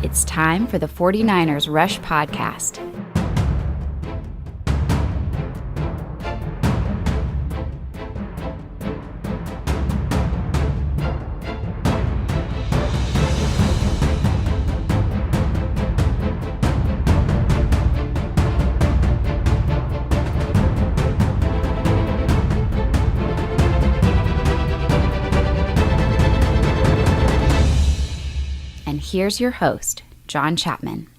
It's time for the 49ers Rush Podcast. And here's your host, John Chapman.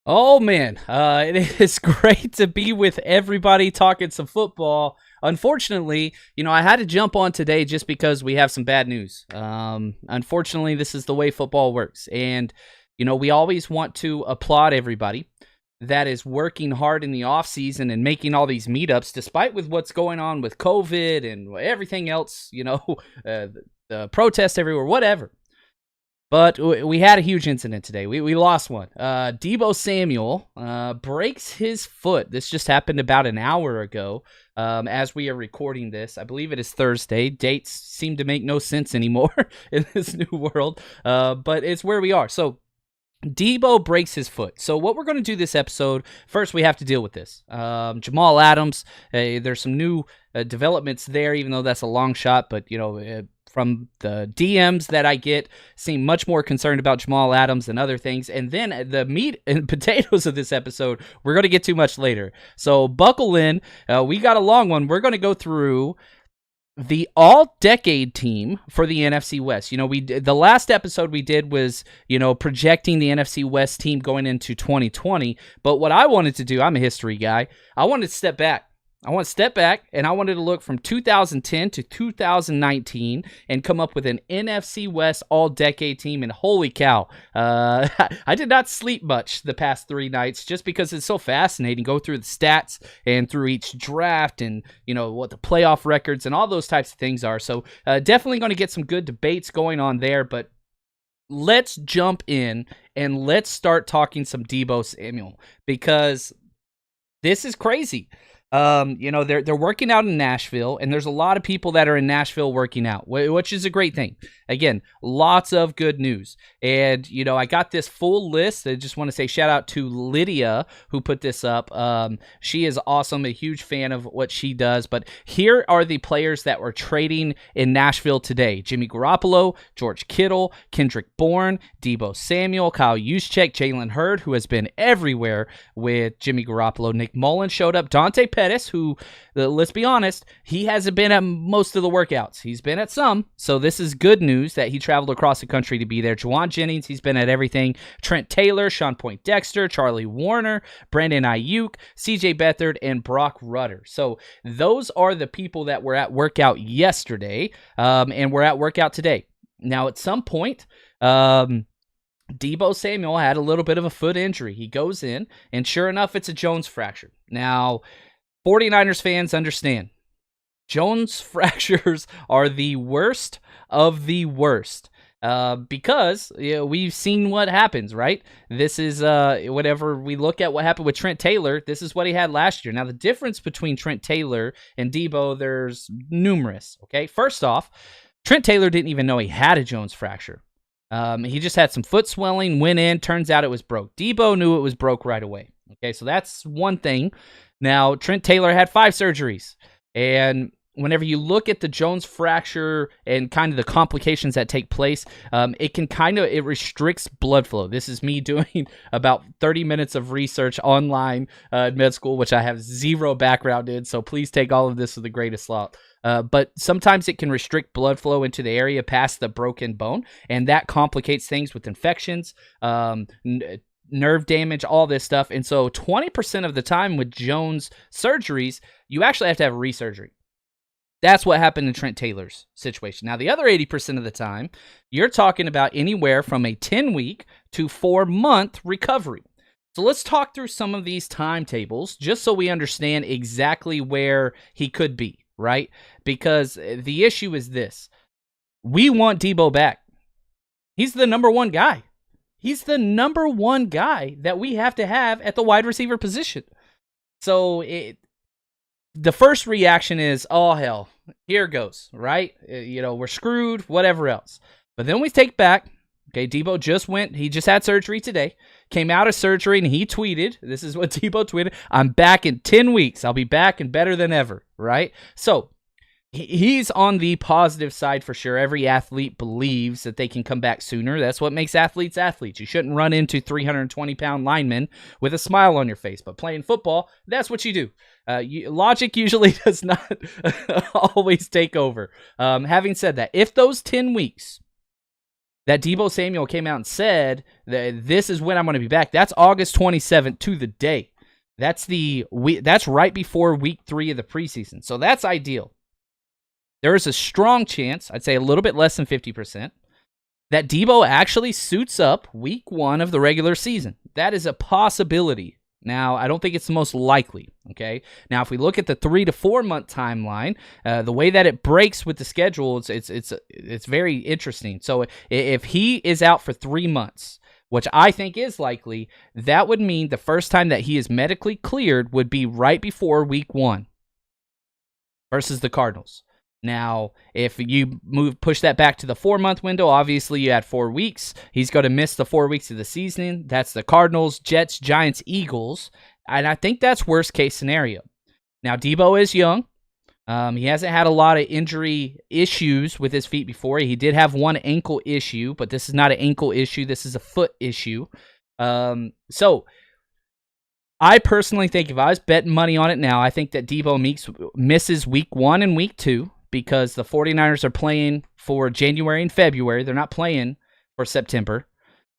Oh, man, it is great to be with everybody talking some football. Unfortunately, I had to jump on today just because we have some bad news. Unfortunately, this is the way football works. And, we always want to applaud everybody that is working hard in the offseason and making all these meetups, despite with what's going on with COVID and everything else, the protests everywhere, whatever. But we had a huge incident today. We lost one. Deebo Samuel breaks his foot. This just happened about an hour ago as we are recording this. I believe it is Thursday. Dates seem to make no sense anymore in this new world, but it's where we are. So Deebo breaks his foot. So what we're going to do this episode, first we have to deal with this. Jamal Adams, there's some new developments there, even though that's a long shot, but, from the DMs that I get, seem much more concerned about Jamal Adams than other things. And then the meat and potatoes of this episode, we're going to get to much later. So buckle in. We got a long one. We're going to go through the all-decade team for the NFC West. The last episode we did was, projecting the NFC West team going into 2020. But what I wanted to do, I'm a history guy, I wanted to step back. I want to step back, and I wanted to look from 2010 to 2019 and come up with an NFC West all-decade team, and holy cow, I did not sleep much the past 3 nights just because it's so fascinating. Go through the stats and through each draft and, what the playoff records and all those types of things are. So definitely going to get some good debates going on there, but let's jump in and let's start talking some Deebo Samuel because this is crazy. They're working out in Nashville, and there's a lot of people that are in Nashville working out, which is a great thing. Again, lots of good news. And, I got this full list. I just want to say shout out to Lydia who put this up. She is awesome, a huge fan of what she does. But here are the players that were trading in Nashville today. Jimmy Garoppolo, George Kittle, Kendrick Bourne, Deebo Samuel, Kyle Juszczyk, Jalen Hurd, who has been everywhere with Jimmy Garoppolo. Nick Mullen showed up. Dante Pettis, who, let's be honest, he hasn't been at most of the workouts. He's been at some, so this is good news that he traveled across the country to be there. Juwan Jennings, he's been at everything. Trent Taylor, Sean Point-Dexter, Charlie Warner, Brandon Ayuk, CJ Beathard, and Brock Rutter. So those are the people that were at workout yesterday, and were at workout today. Now, at some point, Deebo Samuel had a little bit of a foot injury. He goes in, and sure enough, it's a Jones fracture. Now, 49ers fans understand. Jones fractures are the worst of the worst because we've seen what happens, right? This is whenever we look at what happened with Trent Taylor, this is what he had last year. Now, the difference between Trent Taylor and Deebo, there's numerous, okay? First off, Trent Taylor didn't even know he had a Jones fracture. He just had some foot swelling, went in, turns out it was broke. Deebo knew it was broke right away, okay? So that's one thing. Now, Trent Taylor had 5 surgeries, and whenever you look at the Jones fracture and kind of the complications that take place, it restricts blood flow. This is me doing about 30 minutes of research online at med school, which I have zero background in, so please take all of this with a grain of salt. But sometimes it can restrict blood flow into the area past the broken bone, and that complicates things with infections, nerve damage, all this stuff. And so 20% of the time with Jones surgeries, you actually have to have resurgery. That's what happened in Trent Taylor's situation. Now, the other 80% of the time, you're talking about anywhere from a 10-week to 4-month recovery. So let's talk through some of these timetables just so we understand exactly where he could be, right? Because the issue is this. We want Deebo back. He's the number one guy. He's the number one guy that we have to have at the wide receiver position. So the first reaction is, oh, hell, here goes, right? We're screwed, whatever else. But then we take back, Okay, Deebo he just had surgery today, came out of surgery, and he tweeted, this is what Deebo tweeted, "I'm back in 10 weeks. I'll be back and better than ever," right? So he's on the positive side for sure. Every athlete believes that they can come back sooner. That's what makes athletes athletes. You shouldn't run into 320-pound linemen with a smile on your face. But playing football, that's what you do. Logic usually does not always take over. Having said that, if those 10 weeks that Deebo Samuel came out and said that this is when I'm going to be back, that's August 27th to the day. That's right before week 3 of the preseason. So that's ideal. There is a strong chance, I'd say a little bit less than 50%, that Deebo actually suits up week 1 of the regular season. That is a possibility. Now, I don't think it's the most likely, okay? Now, if we look at the 3 to 4 month timeline, the way that it breaks with the schedule, it's very interesting. So if he is out for 3 months, which I think is likely, that would mean the first time that he is medically cleared would be right before week 1 versus the Cardinals. Now, if you push that back to the 4-month window, obviously you had 4 weeks. He's going to miss the 4 weeks of the season. That's the Cardinals, Jets, Giants, Eagles. And I think that's worst case scenario. Now, Deebo is young. He hasn't had a lot of injury issues with his feet before. He did have one ankle issue, but this is not an ankle issue. This is a foot issue. So I personally think if I was betting money on it now, I think that Deebo misses week 1 and week 2. Because the 49ers are playing for January and February. They're not playing for September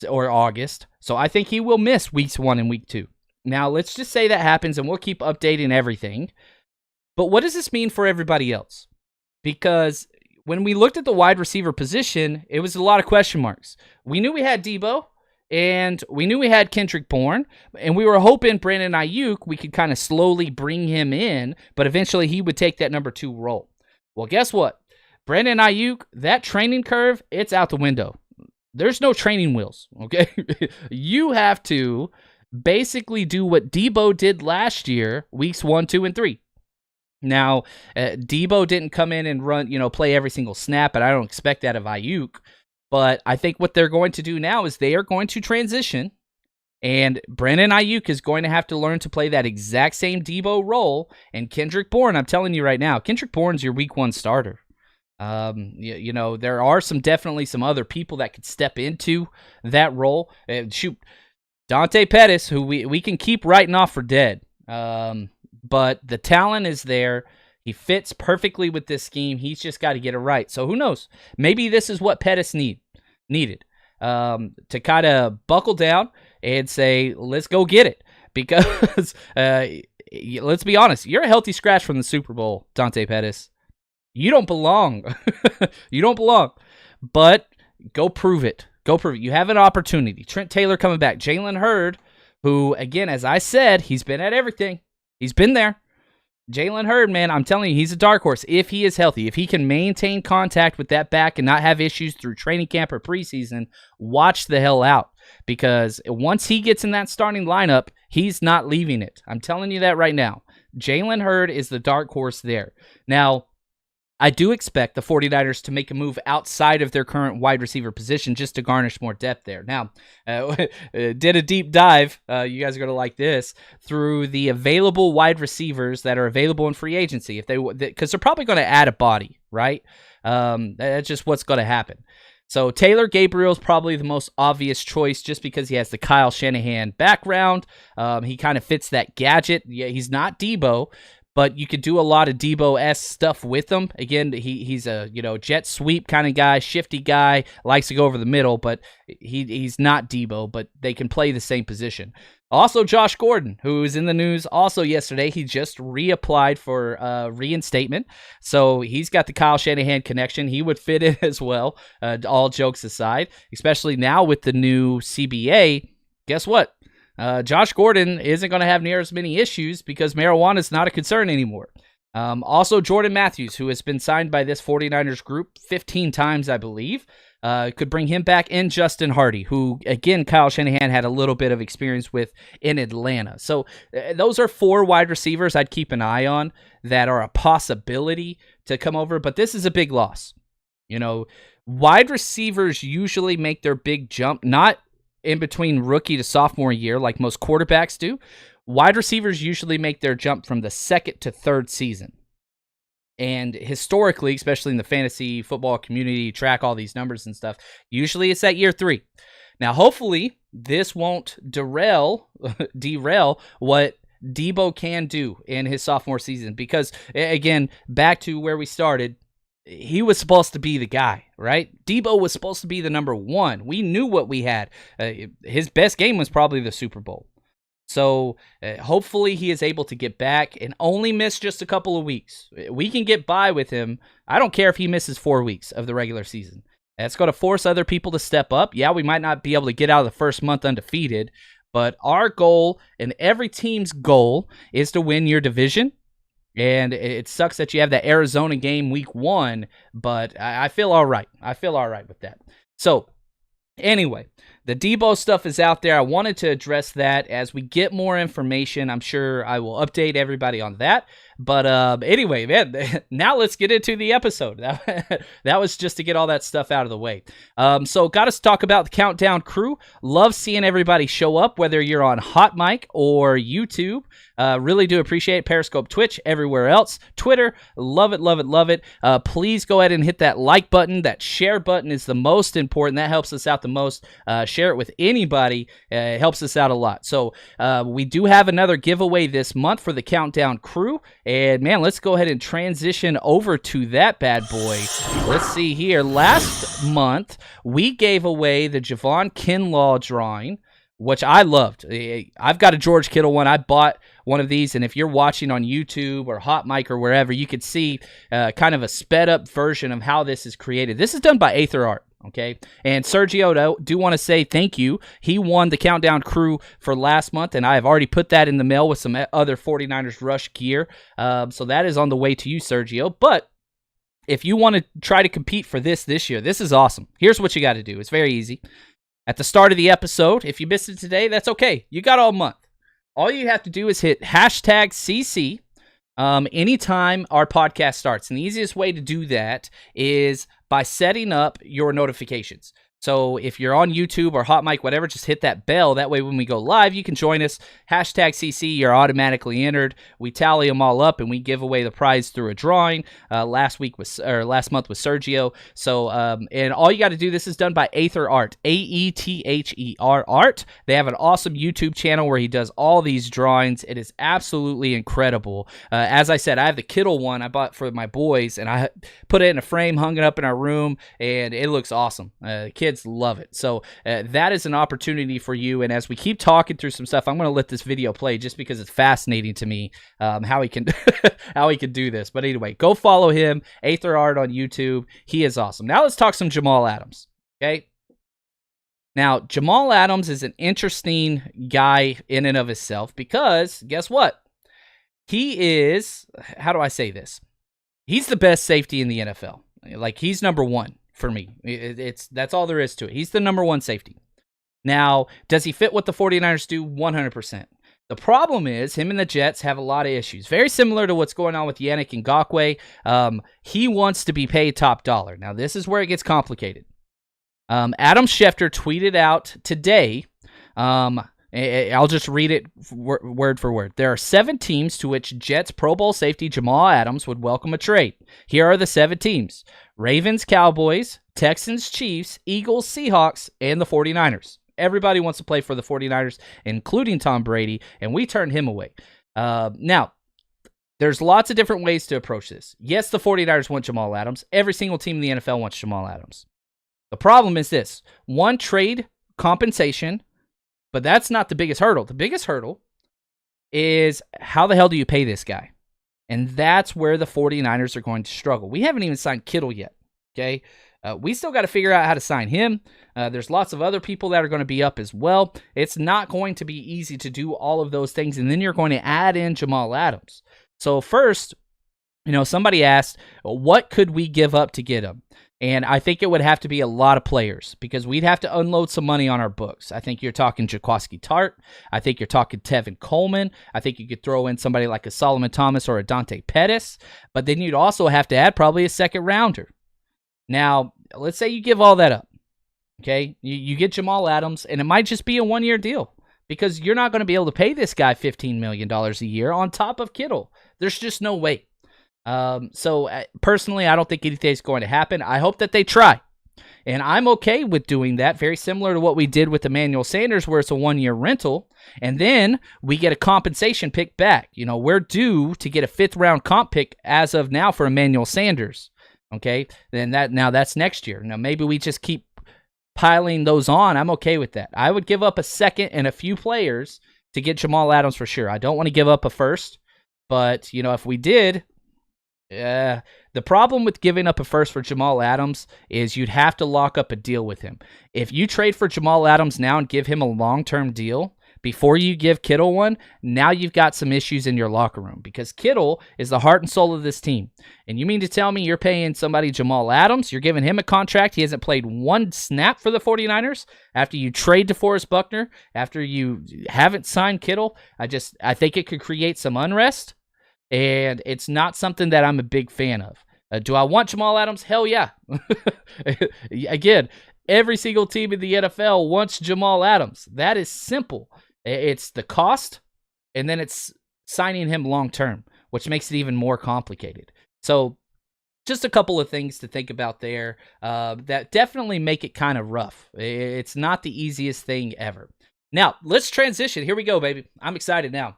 or August. So I think he will miss weeks 1 and week 2. Now, let's just say that happens, and we'll keep updating everything. But what does this mean for everybody else? Because when we looked at the wide receiver position, it was a lot of question marks. We knew we had Deebo, and we knew we had Kendrick Bourne, and we were hoping Brandon Ayuk, we could kind of slowly bring him in, but eventually he would take that number 2 role. Well, guess what? Brandon Ayuk, that training curve, it's out the window. There's no training wheels, okay? You have to basically do what Deebo did last year, weeks 1, 2, and 3. Now, Deebo didn't come in and play every single snap, and I don't expect that of Ayuk. But I think what they're going to do now is they are going to transition, and Brandon Ayuk is going to have to learn to play that exact same Deebo role. And Kendrick Bourne, I'm telling you right now, Kendrick Bourne's your week 1 starter. There are definitely some other people that could step into that role. Dante Pettis, who we can keep writing off for dead. But the talent is there. He fits perfectly with this scheme. He's just got to get it right. So who knows? Maybe this is what Pettis needed to kind of buckle down and say, let's go get it. Because let's be honest, you're a healthy scratch from the Super Bowl, Dante Pettis. You don't belong. You don't belong. But go prove it. Go prove it. You have an opportunity. Trent Taylor coming back. Jalen Hurd, who, again, as I said, he's been at everything. He's been there. Jalen Hurd, man, I'm telling you, he's a dark horse. If he is healthy, if he can maintain contact with that back and not have issues through training camp or preseason, watch the hell out. Because once he gets in that starting lineup, he's not leaving it. I'm telling you that right now. Jalen Hurd is the dark horse there. Now, I do expect the 49ers to make a move outside of their current wide receiver position just to garnish more depth there. Now, did a deep dive, you guys are going to like this, through the available wide receivers that are available in free agency. Because they're probably going to add a body, right? That's just what's going to happen. So Taylor Gabriel's probably the most obvious choice just because he has the Kyle Shanahan background. He kind of fits that gadget. Yeah, he's not Deebo, but you could do a lot of Deebo-esque stuff with him. Again, he's a jet sweep kind of guy, shifty guy, likes to go over the middle, but he's not Deebo, but they can play the same position. Also, Josh Gordon, who was in the news also yesterday. He just reapplied for reinstatement, so he's got the Kyle Shanahan connection. He would fit in as well, all jokes aside, especially now with the new CBA. Guess what? Josh Gordon isn't going to have near as many issues because marijuana is not a concern anymore. Also, Jordan Matthews, who has been signed by this 49ers group 15 times, I believe, could bring him back, and Justin Hardy, who, again, Kyle Shanahan had a little bit of experience with in Atlanta. So those are 4 wide receivers I'd keep an eye on that are a possibility to come over, but this is a big loss. wide receivers usually make their big jump, not in between rookie to sophomore year like most quarterbacks do. Wide receivers usually make their jump from the second to third season. And historically, especially in the fantasy football community, track all these numbers and stuff, usually it's at year 3. Now, hopefully, this won't derail what Deebo can do in his sophomore season. Because, again, back to where we started, he was supposed to be the guy, right? Deebo was supposed to be the number 1. We knew what we had. His best game was probably the Super Bowl. So hopefully he is able to get back and only miss just a couple of weeks. We can get by with him. I don't care if he misses 4 weeks of the regular season. That's going to force other people to step up. Yeah, we might not be able to get out of the first month undefeated, but our goal and every team's goal is to win your division. And it sucks that you have that Arizona game week 1, but I feel all right. I feel all right with that. So anyway, the Deebo stuff is out there. I wanted to address that. As we get more information, I'm sure I will update everybody on that. But anyway, man, now let's get into the episode. That was just to get all that stuff out of the way. So got us to talk about the Countdown crew. Love seeing everybody show up, whether you're on HotMic or YouTube. Really do appreciate it. Periscope, Twitch, everywhere else. Twitter, love it, love it, love it. Please go ahead and hit that like button. That share button is the most important. That helps us out the most. Share it with anybody. It helps us out a lot. So we do have another giveaway this month for the Countdown crew. And, man, let's go ahead and transition over to that bad boy. Let's see here. Last month, we gave away the Javon Kinlaw drawing, which I loved. I've got a George Kittle one. I bought one of these, and if you're watching on YouTube or HotMic or wherever, you could see kind of a sped-up version of how this is created. This is done by Aether Art. Okay, and Sergio, do want to say thank you. He won the Countdown crew for last month, and I have already put that in the mail with some other 49ers Rush gear. So that is on the way to you, Sergio. But if you want to try to compete for this year, this is awesome. Here's what you got to do. It's very easy. At the start of the episode, if you missed it today, that's okay. You got all month. All you have to do is hit hashtag CC anytime our podcast starts. And the easiest way to do that is by setting up your notifications. So if you're on YouTube or HotMic, whatever, just hit that bell. That way when we go live, you can join us. Hashtag CC, you're automatically entered. We tally them all up, and we give away the prize through a drawing. Last month with Sergio. So, and all you got to do, this is done by Aether Art, Aether Art. They have an awesome YouTube channel where he does all these drawings. It is absolutely incredible. As I said, I have the Kittle one I bought for my boys, and I put it in a frame, hung it up in our room, and it looks awesome. Kids love it. So that is an opportunity for you. And as we keep talking through some stuff, I'm going to let this video play just because it's fascinating to me how he can how he can do this. But anyway, go follow him, Aether Art on YouTube. He is awesome. Now let's talk some Jamal Adams. Okay. Now, Jamal Adams is an interesting guy in and of himself because guess what? He is, how do I say this? He's the best safety in the NFL. Like, he's number 1. For me, that's all there is to it. He's the number 1 safety. Now, does he fit what the 49ers do? 100%. The problem is him and the Jets have a lot of issues. Very similar to what's going on with Yannick Ngakoue. He wants to be paid top dollar. Now, this is where it gets complicated. Adam Schefter tweeted out today, I'll just read it word for word. There are 7 teams to which Jets Pro Bowl safety Jamal Adams would welcome a trade. Here are the 7 teams: Ravens, Cowboys, Texans, Chiefs, Eagles, Seahawks, and the 49ers. Everybody wants to play for the 49ers, including Tom Brady, and we turned him away. Now, there's lots of different ways to approach this. Yes, the 49ers want Jamal Adams. Every single team in the NFL wants Jamal Adams. The problem is this. 1, trade compensation. But that's not the biggest hurdle. The biggest hurdle is how the hell do you pay this guy? And that's where the 49ers are going to struggle. We haven't even signed Kittle yet, okay? We still got to figure out how to sign him. There's lots of other people that are going to be up as well. It's not going to be easy to do all of those things, and then you're going to add in Jamal Adams. So first, somebody asked, what could we give up to get him? And I think it would have to be a lot of players because we'd have to unload some money on our books. I think you're talking Jaquiski Tart. I think you're talking Tevin Coleman. I think you could throw in somebody like a Solomon Thomas or a Dante Pettis. But then you'd also have to add probably a second rounder. Now, let's say you give all that up, okay? You get Jamal Adams, and it might just be a one-year deal because you're not going to be able to pay this guy $15 million a year on top of Kittle. There's just no way. So personally, I don't think anything is going to happen. I hope that they try. And I'm okay with doing that, very similar to what we did with Emmanuel Sanders, where it's a one-year rental, and then we get a compensation pick back. We're due to get a fifth-round comp pick as of now for Emmanuel Sanders. Okay, then that's next year. Now maybe we just keep piling those on. I'm okay with that. I would give up a second and a few players to get Jamal Adams for sure. I don't want to give up a first, but if we did. The problem with giving up a first for Jamal Adams is you'd have to lock up a deal with him. If you trade for Jamal Adams now and give him a long-term deal before you give Kittle one, now you've got some issues in your locker room because Kittle is the heart and soul of this team. And you mean to tell me you're paying somebody Jamal Adams, you're giving him a contract, he hasn't played one snap for the 49ers after you trade DeForest Buckner, after you haven't signed Kittle? I think it could create some unrest. And it's not something that I'm a big fan of. Do I want Jamal Adams? Hell yeah. Again, every single team in the NFL wants Jamal Adams. That is simple. It's the cost, and then it's signing him long-term, which makes it even more complicated. So just a couple of things to think about there that definitely make it kind of rough. It's not the easiest thing ever. Now, let's transition. Here we go, baby. I'm excited now.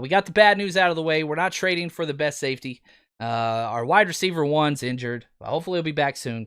We got the bad news out of the way. We're not trading for the best safety. Our wide receiver one's injured. Hopefully he'll be back soon.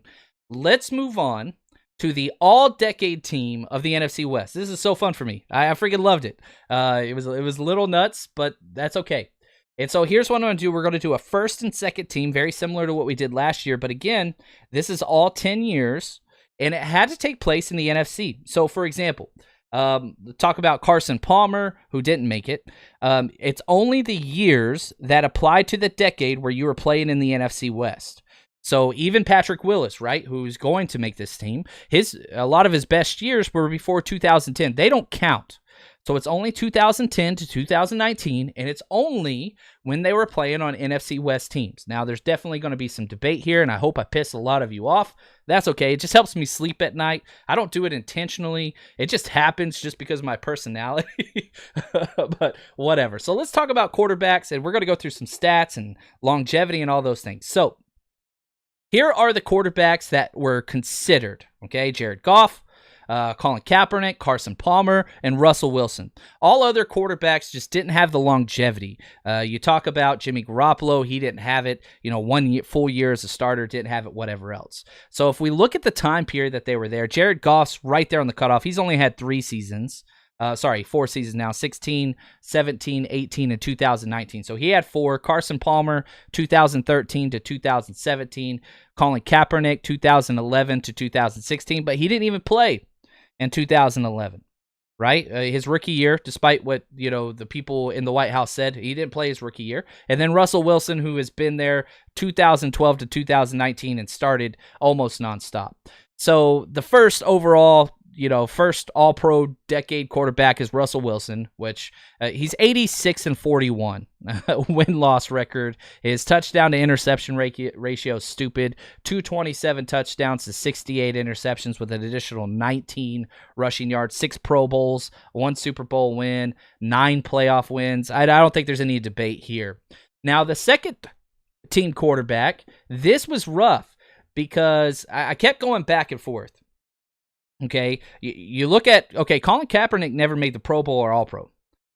Let's move on to the all-decade team of the NFC West. This is so fun for me. I freaking loved it. It was a little nuts, but that's okay. And so here's what I'm going to do. We're going to do a first and second team, very similar to what we did last year. But again, this is all 10 years, and it had to take place in the NFC. So, for example, talk about Carson Palmer, who didn't make it. It's only the years that apply to the decade where you were playing in the NFC West. So even Patrick Willis, right, who's going to make this team, a lot of his best years were before 2010. They don't count. So it's only 2010 to 2019, and it's only when they were playing on NFC West teams. Now, there's definitely going to be some debate here, and I hope I piss a lot of you off. That's okay. It just helps me sleep at night. I don't do it intentionally. It just happens just because of my personality. But whatever. So let's talk about quarterbacks, and we're going to go through some stats and longevity and all those things. So here are the quarterbacks that were considered. Okay, Jared Goff, Colin Kaepernick, Carson Palmer, and Russell Wilson. All other quarterbacks just didn't have the longevity. You talk about Jimmy Garoppolo, he didn't have it. 1 full year as a starter, didn't have it, whatever else. So if we look at the time period that they were there, Jared Goff's right there on the cutoff. He's only had 4 seasons now, 16, 17, 18, and 2019. So he had 4. Carson Palmer, 2013 to 2017. Colin Kaepernick, 2011 to 2016. But he didn't even play in 2011, right? His rookie year, despite what, the people in the White House said, he didn't play his rookie year. And then Russell Wilson, who has been there 2012 to 2019 and started almost nonstop. So the first overall, first all-pro decade quarterback is Russell Wilson, which he's 86-41 win-loss record. His touchdown to interception ratio is stupid. 227 touchdowns to 68 interceptions with an additional 19 rushing yards, 6 Pro Bowls, 1 Super Bowl win, 9 playoff wins. I don't think there's any debate here. Now, the second team quarterback, this was rough because I kept going back and forth. Okay, you look at, Colin Kaepernick never made the Pro Bowl or All-Pro.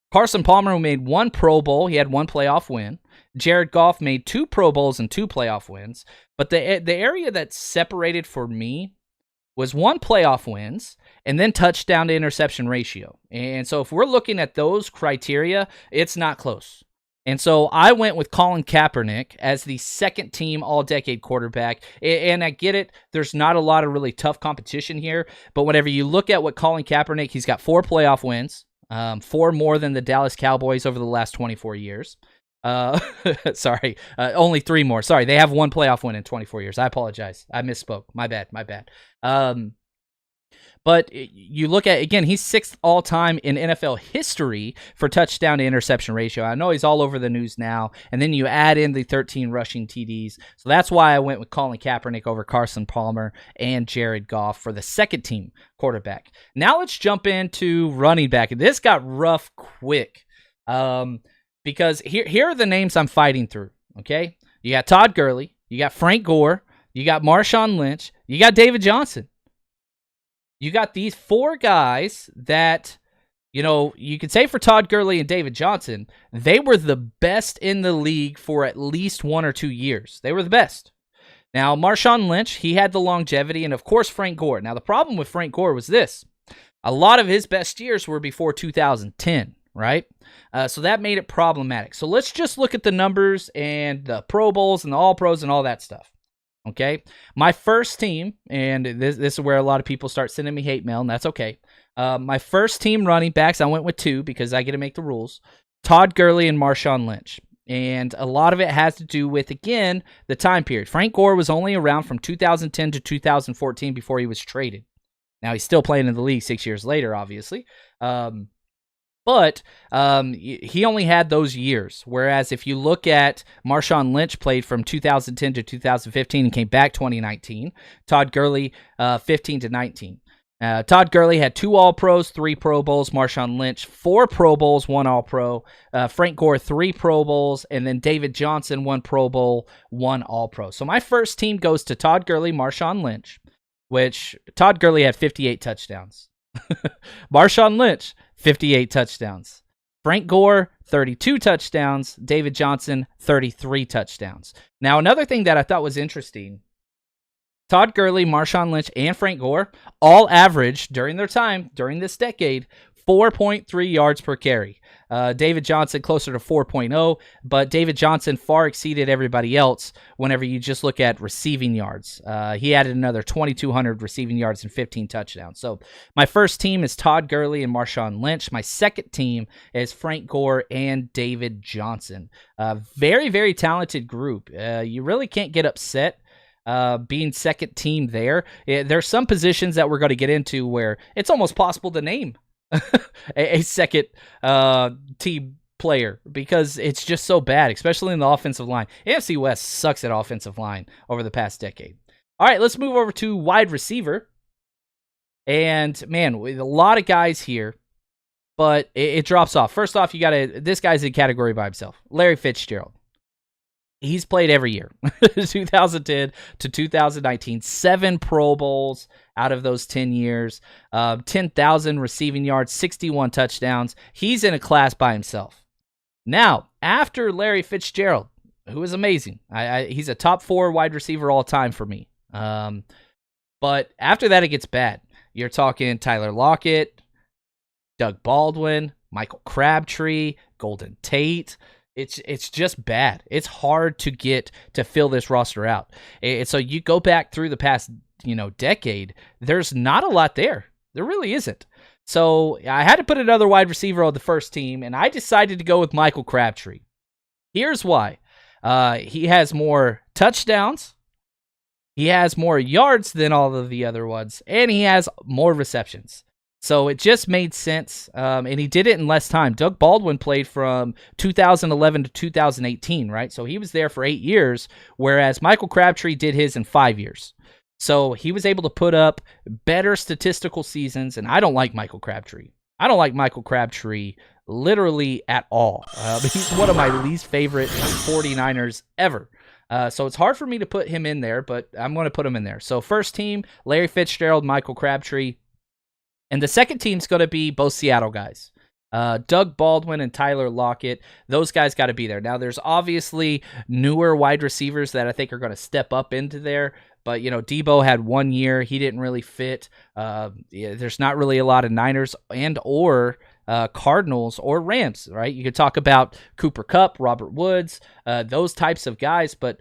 Carson Palmer made 1 Pro Bowl. He had 1 playoff win. Jared Goff made 2 Pro Bowls and 2 playoff wins. But the area that separated for me was 1 playoff wins and then touchdown to interception ratio. And so if we're looking at those criteria, it's not close. And so I went with Colin Kaepernick as the second team all-decade quarterback. And I get it, there's not a lot of really tough competition here. But whenever you look at what Colin Kaepernick, he's got 4 playoff wins, 4 more than the Dallas Cowboys over the last 24 years. Only 3 more. Sorry, they have 1 playoff win in 24 years. I apologize. I misspoke. My bad. But you look at, again, he's 6th all-time in NFL history for touchdown to interception ratio. I know he's all over the news now. And then you add in the 13 rushing TDs. So that's why I went with Colin Kaepernick over Carson Palmer and Jared Goff for the second-team quarterback. Now let's jump into running back. This got rough quick because here are the names I'm fighting through, okay? You got Todd Gurley. You got Frank Gore. You got Marshawn Lynch. You got David Johnson. You got these 4 guys that, you could say for Todd Gurley and David Johnson, they were the best in the league for at least 1 or 2 years. They were the best. Now, Marshawn Lynch, he had the longevity, and of course, Frank Gore. Now, the problem with Frank Gore was this. A lot of his best years were before 2010, right? So that made it problematic. So let's just look at the numbers and the Pro Bowls and the All-Pros and all that stuff. Okay, my first team, and this is where a lot of people start sending me hate mail, and that's okay. My first team running backs, I went with 2 because I get to make the rules. Todd Gurley and Marshawn Lynch. And a lot of it has to do with, again, the time period. Frank Gore was only around from 2010 to 2014 before he was traded. Now, he's still playing in the league 6 years later, obviously. But he only had those years, whereas if you look at Marshawn Lynch played from 2010 to 2015 and came back 2019, Todd Gurley 15 to 19. Todd Gurley had 2 All-Pros, 3 Pro Bowls. Marshawn Lynch, 4 Pro Bowls, 1 All-Pro. Frank Gore, 3 Pro Bowls. And then David Johnson, 1 Pro Bowl, 1 All-Pro. So my first team goes to Todd Gurley, Marshawn Lynch, which Todd Gurley had 58 touchdowns. Marshawn Lynch, 58 touchdowns. Frank Gore, 32 touchdowns. David Johnson, 33 touchdowns. Now, another thing that I thought was interesting, Todd Gurley, Marshawn Lynch, and Frank Gore all averaged during their time, during this decade, 4.3 yards per carry. David Johnson closer to 4.0, but David Johnson far exceeded everybody else whenever you just look at receiving yards. He added another 2,200 receiving yards and 15 touchdowns. So my first team is Todd Gurley and Marshawn Lynch. My second team is Frank Gore and David Johnson. Very, very talented group. You really can't get upset being second team there. There's some positions that we're going to get into where it's almost possible to name a second team player because it's just so bad, especially in the offensive line. NFC West sucks at offensive line over the past decade. All right, let's move over to wide receiver. And man, with a lot of guys here, but it drops off. First off, this guy's in category by himself. Larry Fitzgerald. He's played every year, 2010 to 2019, 7 Pro Bowls out of those 10 years, 10,000 receiving yards, 61 touchdowns. He's in a class by himself. Now, after Larry Fitzgerald, who is amazing, he's a top 4 wide receiver all time for me. But after that, it gets bad. You're talking Tyler Lockett, Doug Baldwin, Michael Crabtree, Golden Tate. It's just bad. It's hard to fill this roster out. So you go back through the past, decade, there's not a lot there. There really isn't. So I had to put another wide receiver on the first team, and I decided to go with Michael Crabtree. Here's why. He has more touchdowns. He has more yards than all of the other ones, and he has more receptions. So it just made sense, and he did it in less time. Doug Baldwin played from 2011 to 2018, right? So he was there for 8 years, whereas Michael Crabtree did his in 5 years. So he was able to put up better statistical seasons, and I don't like Michael Crabtree. I don't like Michael Crabtree literally at all. He's one of my least favorite 49ers ever. So it's hard for me to put him in there, but I'm going to put him in there. So first team, Larry Fitzgerald, Michael Crabtree. And the second team's going to be both Seattle guys. Doug Baldwin and Tyler Lockett. Those guys got to be there. Now, there's obviously newer wide receivers that I think are going to step up into there. But, Deebo had 1 year. He didn't really fit. There's not really a lot of Niners or Cardinals or Rams, right? You could talk about Cooper Kupp, Robert Woods, those types of guys. But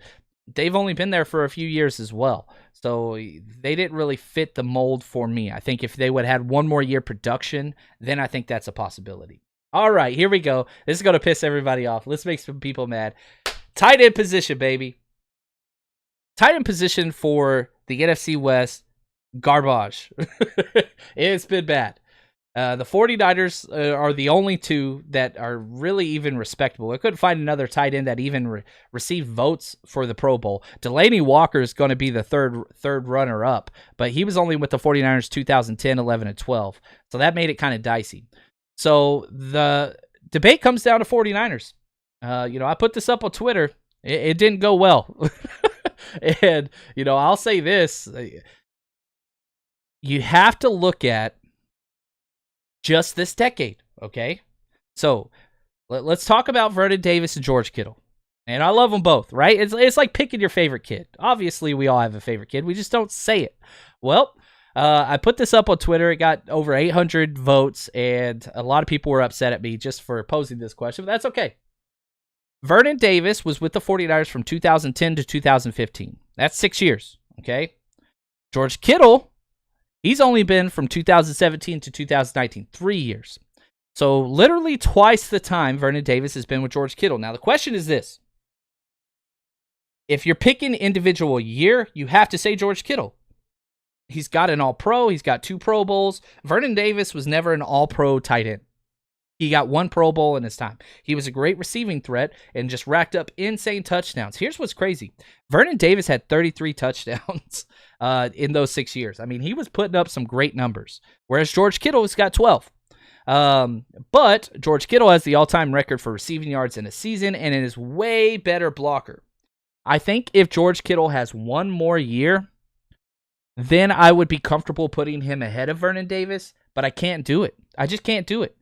they've only been there for a few years as well. So they didn't really fit the mold for me. I think if they would have had 1 more year production, then I think that's a possibility. All right, here we go. This is going to piss everybody off. Let's make some people mad. Tight end position, baby. Tight end position for the NFC West. Garbage. It's been bad. The 49ers are the only two that are really even respectable. I couldn't find another tight end that even received votes for the Pro Bowl. Delaney Walker is going to be the third runner-up, but he was only with the 49ers 2010, 11, and 12. So that made it kind of dicey. So the debate comes down to 49ers. I put this up on Twitter. It didn't go well. And, I'll say this. You have to look at just this decade, okay? So let's talk about Vernon Davis and George Kittle. And I love them both, right? It's like picking your favorite kid. Obviously, we all have a favorite kid. We just don't say it. Well, I put this up on Twitter. It got over 800 votes, and a lot of people were upset at me just for posing this question, but that's okay. Vernon Davis was with the 49ers from 2010 to 2015. That's 6 years, okay? George Kittle, he's only been from 2017 to 2019, 3 years. So literally twice the time Vernon Davis has been with George Kittle. Now the question is this. If you're picking individual year, you have to say George Kittle. He's got an All-Pro. He's got 2 Pro Bowls. Vernon Davis was never an All-Pro tight end. He got 1 Pro Bowl in his time. He was a great receiving threat and just racked up insane touchdowns. Here's what's crazy. Vernon Davis had 33 touchdowns in those 6 years. I mean, he was putting up some great numbers, whereas George Kittle has got 12. But George Kittle has the all-time record for receiving yards in a season and is way better blocker. I think if George Kittle has 1 more year, then I would be comfortable putting him ahead of Vernon Davis, but I can't do it. I just can't do it.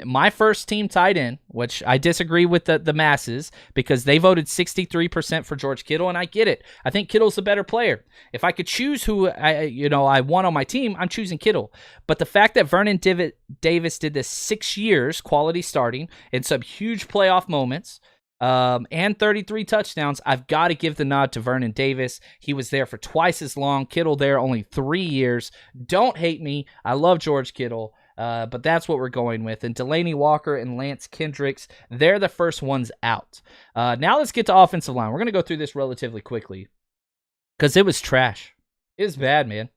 My first team tight end, which I disagree with the masses because they voted 63% for George Kittle, and I get it. I think Kittle's a better player. If I could choose who I want on my team, I'm choosing Kittle. But the fact that Vernon Davis did this 6 years, quality starting, in some huge playoff moments, and 33 touchdowns, I've got to give the nod to Vernon Davis. He was there for twice as long. Kittle there only 3 years. Don't hate me. I love George Kittle. But that's what we're going with. And Delaney Walker and Lance Kendricks, they're the first ones out. Now let's get to offensive line. We're going to go through this relatively quickly because it was trash. It was bad, man.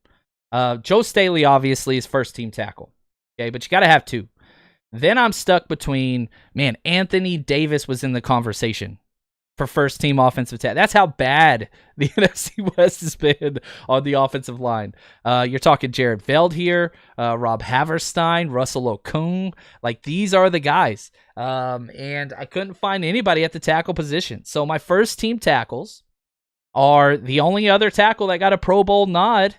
Joe Staley, obviously, is first team tackle. Okay, but you got to have 2. Then I'm stuck between, Anthony Davis was in the conversation for first team offensive tackle. That's how bad the NFC West has been on the offensive line. You're talking Jared Veld here, Rob Haverstein, Russell Okung. Like, these are the guys. And I couldn't find anybody at the tackle position. So my first team tackles are the only other tackle that got a Pro Bowl nod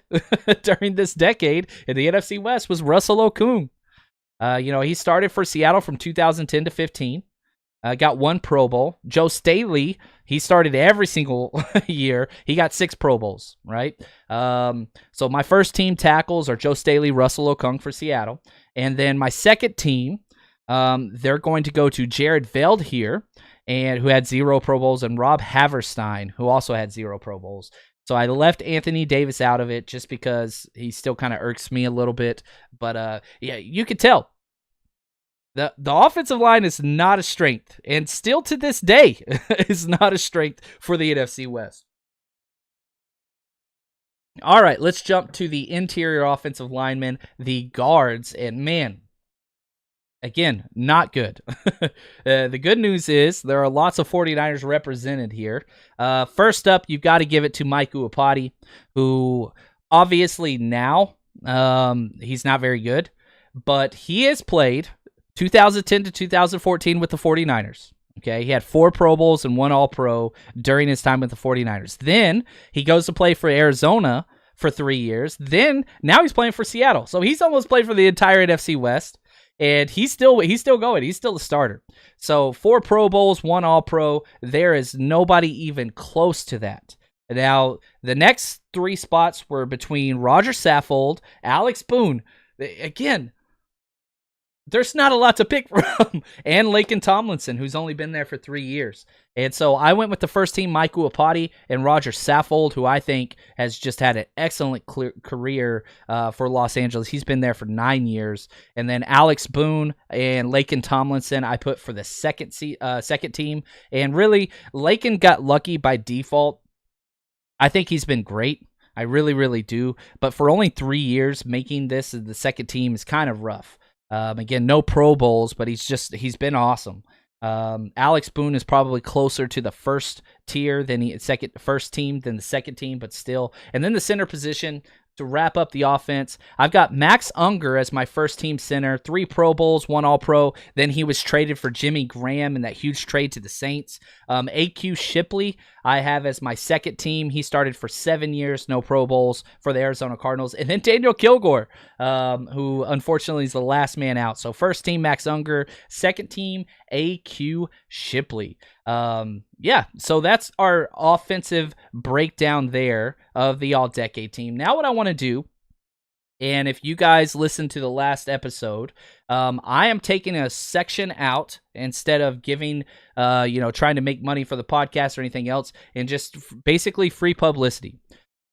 during this decade in the NFC West was Russell Okung. He started for Seattle from 2010 to 15. Got 1 Pro Bowl. Joe Staley, he started every single year. He got 6 Pro Bowls, right? So my first team tackles are Joe Staley, Russell Okung for Seattle. And then my second team, they're going to go to Jared Veld here, and who had 0 Pro Bowls, and Rob Haverstein, who also had 0 Pro Bowls. So I left Anthony Davis out of it just because he still kind of irks me a little bit. But yeah, you could tell. The offensive line is not a strength, and still to this day is not a strength for the NFC West. All right, let's jump to the interior offensive linemen, the guards, and man, again, not good. The good news is there are lots of 49ers represented here. First up, you've got to give it to Mike Uapati, who obviously now he's not very good, but he has played 2010 to 2014 with the 49ers. Okay, he had 4 Pro Bowls and 1 All-Pro during his time with the 49ers. Then he goes to play for Arizona for 3 years. Then now he's playing for Seattle. So he's almost played for the entire NFC West, and he's still going. He's still a starter. So 4 Pro Bowls, 1 All-Pro. There is nobody even close to that. Now, the next 3 spots were between Roger Saffold, Alex Boone. Again, there's not a lot to pick from. And Laken Tomlinson, who's only been there for 3 years. And so I went with the first team, Mike Uapati and Roger Saffold, who I think has just had an excellent career for Los Angeles. He's been there for 9 years. And then Alex Boone and Laken Tomlinson I put for the second team. And really, Laken got lucky by default. I think he's been great. I really, really do. But for only 3 years, making this the second team is kind of rough. Again, no Pro Bowls, but he's been awesome. Alex Boone is probably closer to the first tier than first team than the second team, but still. And then the center position to wrap up the offense, I've got Max Unger as my first team center, 3 Pro Bowls, 1 All-Pro. Then he was traded for Jimmy Graham in that huge trade to the Saints. AQ Shipley, I have as my second team. He started for 7 years, no Pro Bowls for the Arizona Cardinals. And then Daniel Kilgore, who unfortunately is the last man out. So first team, Max Unger. Second team, AQ Shipley. So that's our offensive breakdown there of the all-decade team. Now what I want to do, and if you guys listened to the last episode, I am taking a section out instead of giving, trying to make money for the podcast or anything else, and just basically free publicity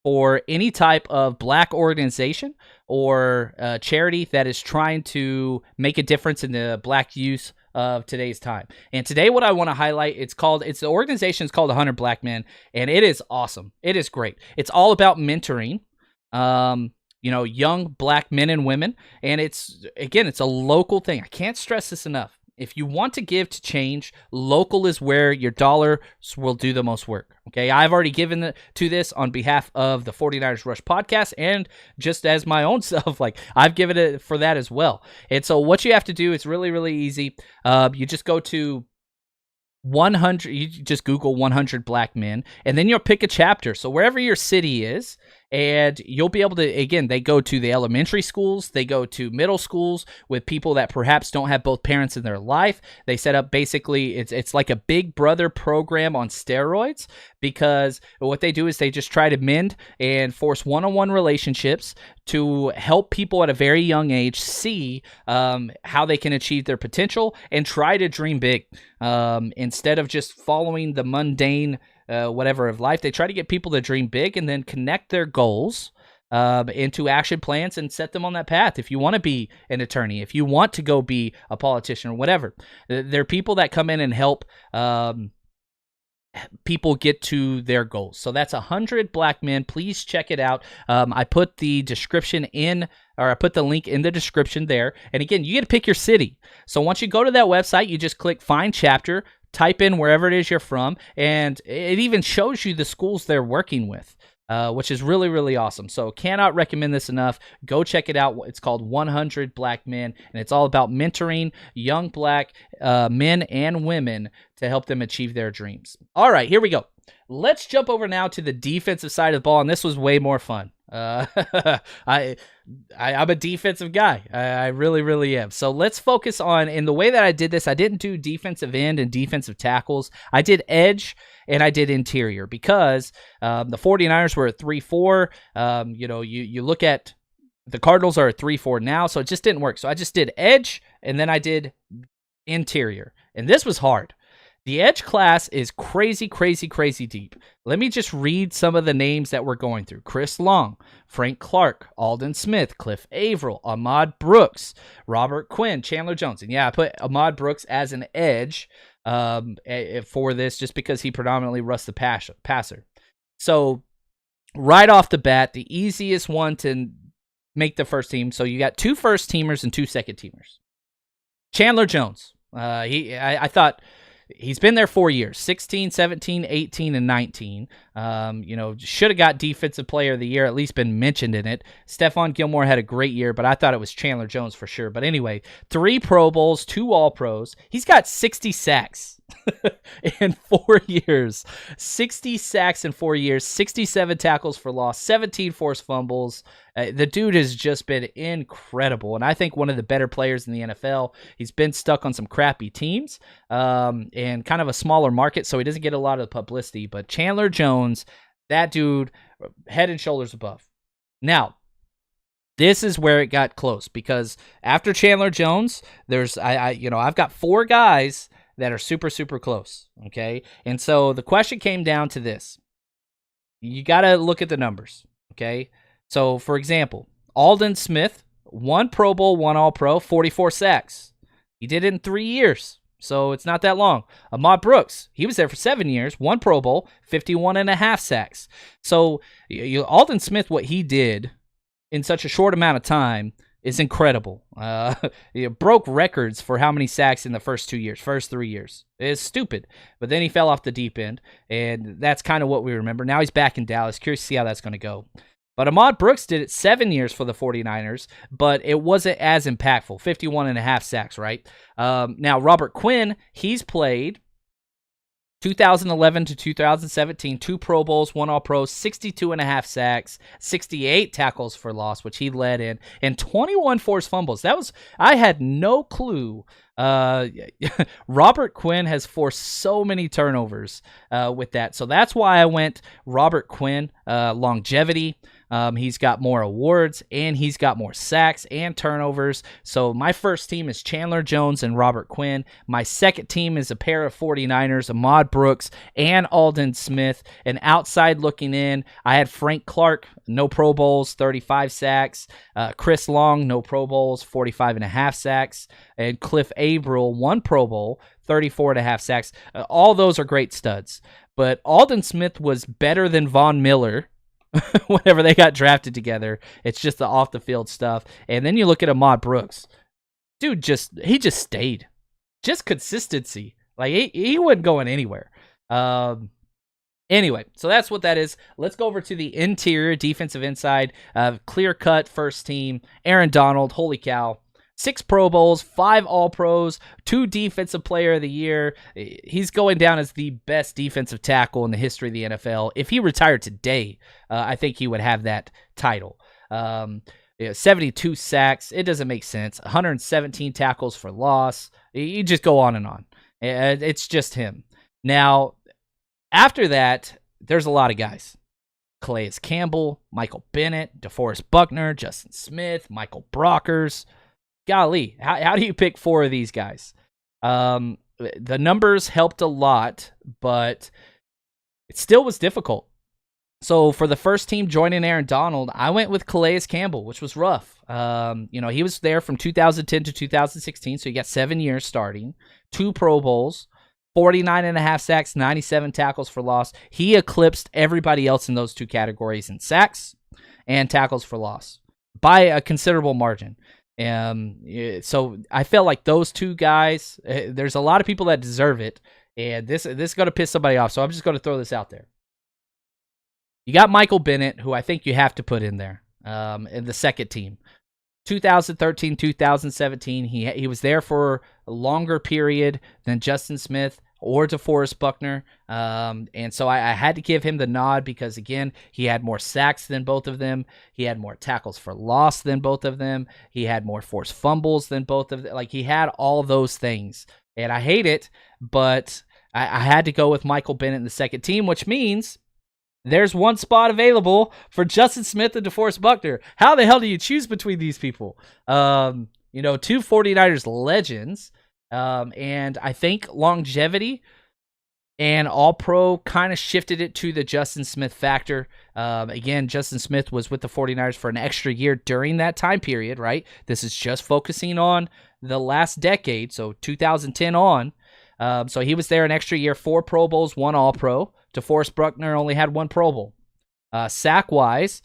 for any type of Black organization or charity that is trying to make a difference in the Black youth of today's time. And today what I want to highlight, the organization is called 100 Black Men, and it is awesome. It is great. It's all about mentoring young Black men and women, and it's a local thing. I can't stress this enough. If you want to give to change, local is where your dollars will do the most work. Okay, I've already given to this on behalf of the 49ers Rush podcast, and just as my own self, I've given it for that as well. And so what you have to do is really, really easy. You just go to 100, you just Google 100 Black Men, and then you'll pick a chapter. So wherever your city is, and you'll be able to, again, they go to the elementary schools, they go to middle schools with people that perhaps don't have both parents in their life. They set up basically, it's like a Big Brother program on steroids, because what they do is they just try to mend and force one-on-one relationships to help people at a very young age see how they can achieve their potential and try to dream big. Instead of just following the mundane whatever of life, they try to get people to dream big and then connect their goals into action plans and set them on that path. If you want to be an attorney, if you want to go be a politician or whatever, there are people that come in and help people get to their goals. So that's 100 Black Men. Please check it out. I put the link in the description there. And again, you get to pick your city. So once you go to that website, you just click Find Chapter, type in wherever it is you're from, and it even shows you the schools they're working with, which is really, really awesome. So cannot recommend this enough. Go check it out. It's called 100 Black Men, and it's all about mentoring young Black men and women to help them achieve their dreams. All right, here we go. Let's jump over now to the defensive side of the ball, and this was way more fun. I'm a defensive guy. I really, really am. So let's focus on, in the way that I did this, I didn't do defensive end and defensive tackles. I did edge and I did interior, because the 49ers were at 3-4. You look at the Cardinals are at 3-4 now, so it just didn't work. So I just did edge and then I did interior, and this was hard. The edge class is crazy, crazy, crazy deep. Let me just read some of the names that we're going through. Chris Long, Frank Clark, Alden Smith, Cliff Averill, Ahmad Brooks, Robert Quinn, Chandler Jones. And yeah, I put Ahmad Brooks as an edge for this just because he predominantly rushed the passer. So right off the bat, the easiest one to make the first team. So you got 2 first teamers and 2 second teamers. Chandler Jones. I thought... He's been there 4 years, 16, 17, 18, and 19. Should have got Defensive Player of the Year, at least been mentioned in it. Stephon Gilmore had a great year, but I thought it was Chandler Jones for sure. But anyway, 3 Pro Bowls, 2 All-Pros. He's got 60 sacks in 4 years. 60 sacks in 4 years, 67 tackles for loss, 17 forced fumbles. The dude has just been incredible, and I think one of the better players in the NFL. He's been stuck on some crappy teams and kind of a smaller market, so he doesn't get a lot of publicity. But Chandler Jones, that dude, head and shoulders above. Now, this is where it got close, because after Chandler Jones, there's I've got 4 guys that are super, super close. Okay, and so the question came down to this: you got to look at the numbers. Okay. So, for example, Alden Smith, 1 Pro Bowl, 1 All-Pro, 44 sacks. He did it in 3 years. so it's not that long. Ahmad Brooks, he was there for 7 years, 1 Pro Bowl, 51.5 sacks. So Aldon Smith, what he did in such a short amount of time is incredible. He broke records for how many sacks in the first 3 years. It's stupid. But then he fell off the deep end, and that's kind of what we remember. Now he's back in Dallas. Curious to see how that's going to go. But Ahmad Brooks did it 7 years for the 49ers, but it wasn't as impactful. 51.5 sacks, right? Now, Robert Quinn, he's played 2011 to 2017, 2 Pro Bowls, 1 All-Pro, 62.5 sacks, 68 tackles for loss, which he led in, and 21 forced fumbles. I had no clue. Robert Quinn has forced so many turnovers with that. So that's why I went Robert Quinn, longevity. He's got more awards, and he's got more sacks and turnovers. So my first team is Chandler Jones and Robert Quinn. My second team is a pair of 49ers, Ahmad Brooks and Aldon Smith. And outside looking in, I had Frank Clark, no Pro Bowls, 35 sacks. Chris Long, no Pro Bowls, 45.5 sacks. And Cliff Averill, 1 Pro Bowl, 34.5 sacks. All those are great studs. But Aldon Smith was better than Von Miller whenever they got drafted together. It's just the off the field stuff. And then you look at Ahmad Brooks. Dude, he just stayed. Just consistency. Like he wasn't going anywhere. Anyway, so that's what that is. Let's go over to the interior defensive inside. Clear cut first team. Aaron Donald, holy cow. 6 Pro Bowls, 5 All-Pros, 2 Defensive Player of the Year. He's going down as the best defensive tackle in the history of the NFL. If he retired today, I think he would have that title. 72 sacks. It doesn't make sense. 117 tackles for loss. You just go on and on. It's just him. Now, after that, there's a lot of guys. Calais Campbell, Michael Bennett, DeForest Buckner, Justin Smith, Michael Brockers. Golly, how do you pick 4 of these guys? The numbers helped a lot, but it still was difficult. So for the first team joining Aaron Donald, I went with Calais Campbell, which was rough. He was there from 2010 to 2016, so he got 7 years starting, 2 Pro Bowls, 49.5 sacks, 97 tackles for loss. He eclipsed everybody else in those 2 categories in sacks and tackles for loss by a considerable margin. So I felt like those 2 guys, there's a lot of people that deserve it, and this is going to piss somebody off, so I'm just going to throw this out there. You got Michael Bennett, who I think you have to put in there in the second team. 2013, 2017, he was there for a longer period than Justin Smith or DeForest Buckner. And so I had to give him the nod because, again, he had more sacks than both of them. He had more tackles for loss than both of them. He had more forced fumbles than both of them. Like, he had all those things. And I hate it, but I had to go with Michael Bennett in the second team, which means there's 1 spot available for Justin Smith and DeForest Buckner. How the hell do you choose between these people? 2 49ers legends. And I think longevity and All-Pro kind of shifted it to the Justin Smith factor. Again, Justin Smith was with the 49ers for an extra year during that time period, right? This is just focusing on the last decade, so 2010 on. So he was there an extra year, 4 Pro Bowls, 1 All-Pro. DeForest Buckner only had 1 Pro Bowl. Sack-wise,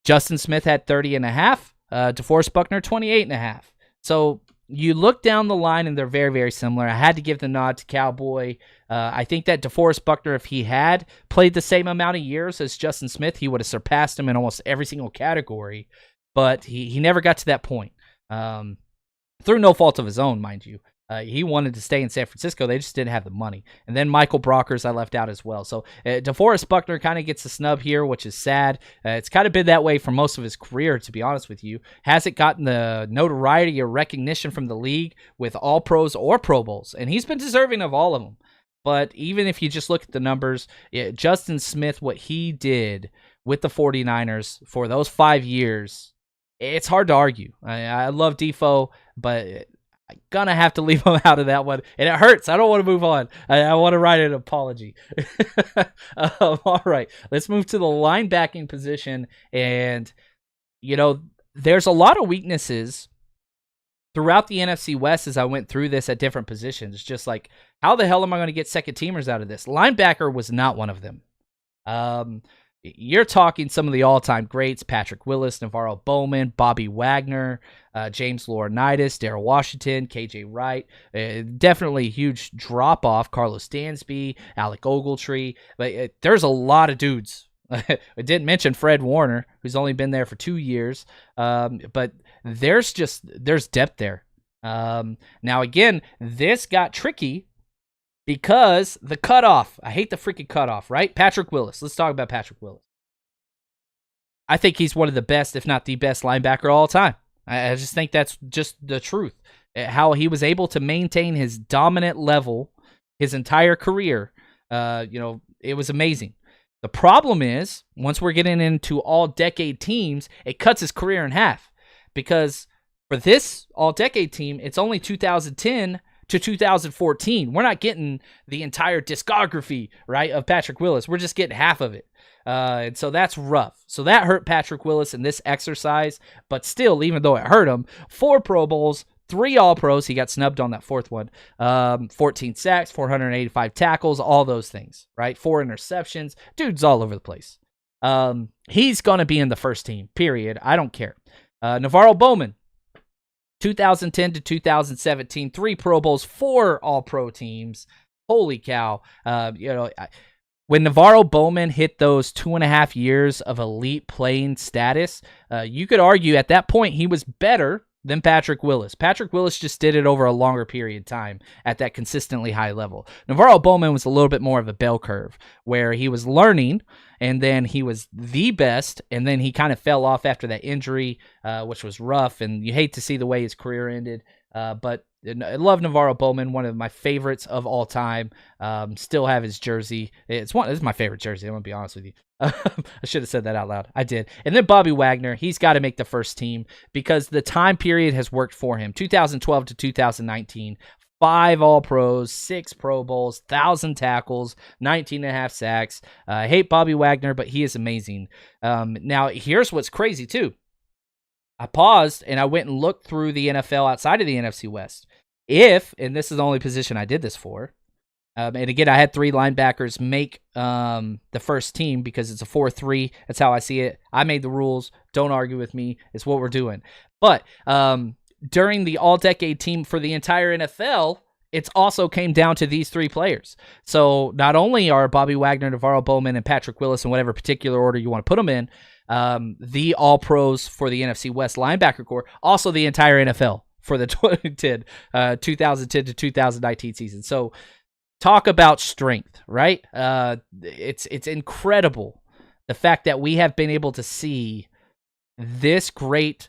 Justin Smith had 30.5. DeForest Buckner, 28.5. So you look down the line, and they're very, very similar. I had to give the nod to Cowboy. I think that DeForest Buckner, if he had played the same amount of years as Justin Smith, he would have surpassed him in almost every single category. But he never got to that point. Through no fault of his own, mind you. He wanted to stay in San Francisco. They just didn't have the money. And then Michael Brockers I left out as well. So DeForest Buckner kind of gets a snub here, which is sad. It's kind of been that way for most of his career, to be honest with you. Hasn't gotten the notoriety or recognition from the league with All-Pros or Pro Bowls. And he's been deserving of all of them. But even if you just look at the numbers, Justin Smith, what he did with the 49ers for those 5 years, it's hard to argue. I love Defoe, but I'm going to have to leave him out of that one. And it hurts. I don't want to move on. I want to write an apology. All right. Let's move to the linebacking position. And, there's a lot of weaknesses throughout the NFC West, as I went through this at different positions, just like, how the hell am I going to get second teamers out of this? Linebacker was not one of them. You're talking some of the all-time greats: Patrick Willis, Navarro Bowman, Bobby Wagner, James Laurinaitis, Darrell Washington, KJ Wright. Definitely a huge drop-off. Carlos Dansby, Alec Ogletree. But there's a lot of dudes. I didn't mention Fred Warner, who's only been there for 2 years. But there's depth there. Now, again, this got tricky because the cutoff. I hate the freaking cutoff, right? Patrick Willis. Let's talk about Patrick Willis. I think he's one of the best, if not the best, linebacker of all time. I just think that's just the truth. How he was able to maintain his dominant level his entire career, it was amazing. The problem is, once we're getting into all-decade teams, it cuts his career in half. Because for this all-decade team, it's only 2010 to 2014. We're not getting the entire discography, right, of Patrick Willis. We're just getting half of it. And so that's rough. So that hurt Patrick Willis in this exercise. But still, even though it hurt him, 4 Pro Bowls, 3 All-Pros. He got snubbed on that 4th one. 14 sacks, 485 tackles, all those things, right? 4 interceptions. Dude's all over the place. He's going to be in the first team, period. I don't care. Navarro Bowman, 2010 to 2017, 3 Pro Bowls, 4 All-Pro teams. Holy cow. When Navarro Bowman hit those 2.5 years of elite playing status, you could argue at that point he was better than Patrick Willis. Patrick Willis just did it over a longer period of time at that consistently high level. Navarro Bowman was a little bit more of a bell curve, where he was learning, and then he was the best, and then he kind of fell off after that injury, which was rough, and you hate to see the way his career ended. But I love Navarro Bowman, one of my favorites of all time. Still have his jersey. This is my favorite jersey, I'm going to be honest with you. I should have said that out loud. I did. And then Bobby Wagner, he's got to make the first team because the time period has worked for him. 2012 to 2019, 5 All-Pros, 6 Pro Bowls, 1,000 tackles, 19.5 sacks. I hate Bobby Wagner, but he is amazing. Now, here's what's crazy, too. I paused and I went and looked through the NFL outside of the NFC West. And this is the only position I did this for, and again, I had 3 linebackers make the first team because it's a 4-3. That's how I see it. I made the rules. Don't argue with me. It's what we're doing. But during the all-decade team for the entire NFL, it's also came down to these 3 players. So not only are Bobby Wagner, Navarro Bowman, and Patrick Willis, in whatever particular order you want to put them in, the All-Pros for the NFC West linebacker corps, also the entire NFL for the 2010 to 2019 season. So talk about strength, right? It's incredible, the fact that we have been able to see this great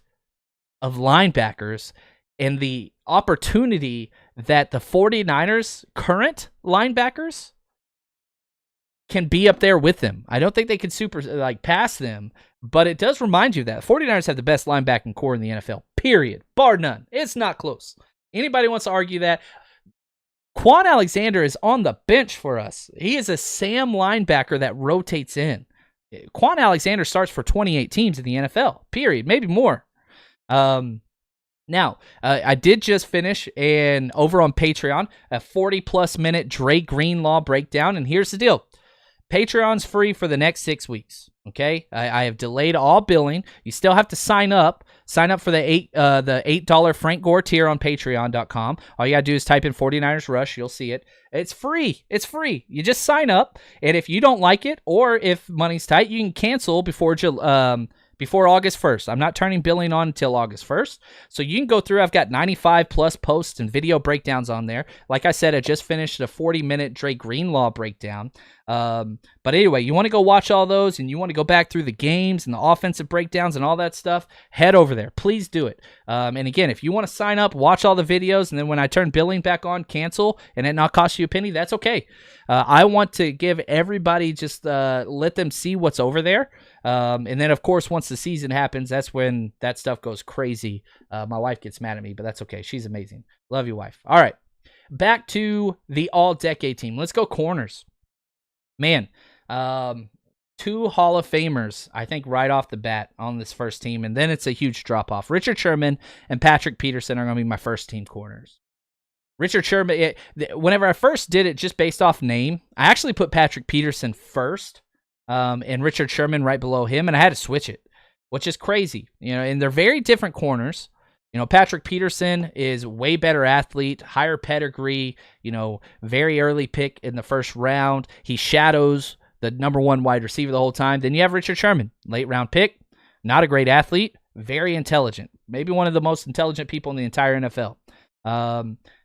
of linebackers and the opportunity that the 49ers current linebackers can be up there with them. I don't think they can pass them, but it does remind you that 49ers have the best linebacking core in the NFL, period, bar none. It's not close. Anybody wants to argue that? Quan Alexander is on the bench for us. He is a Sam linebacker that rotates in. Quan Alexander starts for 28 teams in the NFL, period, maybe more. Now, I did just finish over on Patreon, a 40-plus minute Dre Greenlaw breakdown, and here's the deal. Patreon's free for the next 6 weeks, okay? I have delayed all billing. You still have to sign up. Sign up for the $8 Frank Gore tier on Patreon.com. All you got to do is type in 49ers Rush. You'll see it. It's free. It's free. You just sign up, and if you don't like it or if money's tight, you can cancel before August 1st. I'm not turning billing on until August 1st. So you can go through. I've got 95 plus posts and video breakdowns on there. Like I said, I just finished a 40-minute Dre Greenlaw breakdown. But anyway, you want to go watch all those and you want to go back through the games and the offensive breakdowns and all that stuff, head over there. Please do it. And again, if you want to sign up, watch all the videos, and then when I turn billing back on, cancel, and it not cost you a penny, that's okay. I want to give everybody just let them see what's over there. And then, of course, once the season happens, that's when that stuff goes crazy. My wife gets mad at me, but that's okay. She's amazing. Love you, wife. All right. Back to the all-decade team. Let's go corners. Man, two Hall of Famers, I think, right off the bat on this first team, and then it's a huge drop-off. Richard Sherman and Patrick Peterson are going to be my first-team corners. Richard Sherman, whenever I first did it just based off name, I actually put Patrick Peterson first and Richard Sherman right below him, and I had to switch it, which is crazy. And they're very different corners. Patrick Peterson is way better athlete, higher pedigree, very early pick in the first round. He shadows the number one wide receiver the whole time. Then you have Richard Sherman, late round pick, not a great athlete, very intelligent, maybe one of the most intelligent people in the entire NFL.